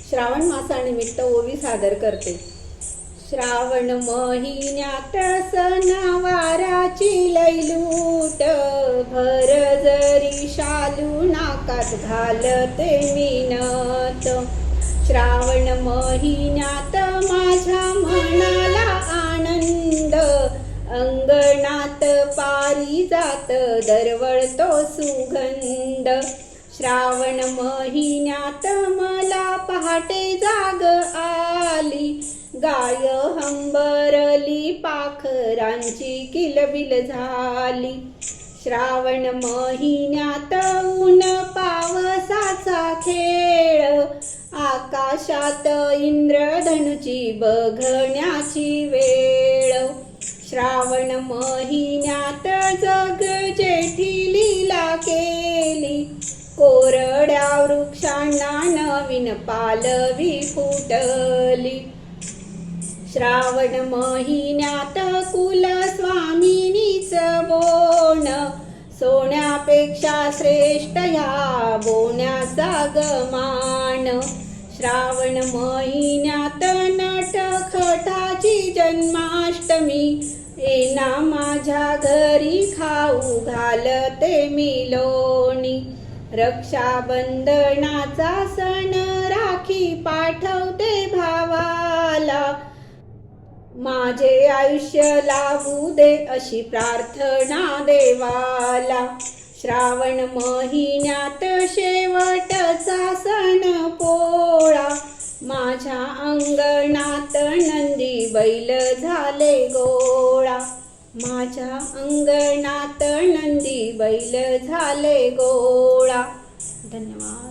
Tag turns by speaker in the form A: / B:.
A: श्रावण मासानिमित्त ओवी सादर करते। श्रावण महिन्यात सणावाराची लैलूट, भर जरी शालू नाकात घालते मिनत। श्रावण महिन्यात माझ्या मनाला आनंद, अंगणात पारिजात दरवळतो सुगंध। श्रावण महिन्यात मला पहाटे जाग आली, गाय हंबरली पाखरांची किलबिल झाली। श्रावण महिन्यात ऊन पावसाचा खेळ, आकाशात इंद्रधनुची बघण्याची वेळ। श्रावण महिन्यात जग जेठी लीला केली, कोरड्या वृक्षांना नवीन पालवी फुटली। श्रावण महिन्यात कुलस्वामिनीच बोन, सोन्यापेक्षा श्रेष्ठ ह्या बोन्याचा गमान। श्रावण महिन्यात नटखटाची जन्माष्टमी, येना माझ्या घरी खाऊ घालते मी लोणी। रक्षाबंधनाचा सण राखी पाठवते भावाला, माझे आयुष्य लाभू दे अशी प्रार्थना देवाला। श्रावण महिन्यात शेवटचा सण पोळा, माझ्या अंगणात नंदी बैल झाले गोळा। माझ्या अंगणात नंदी बैल झाले गोळा। धन्यवाद।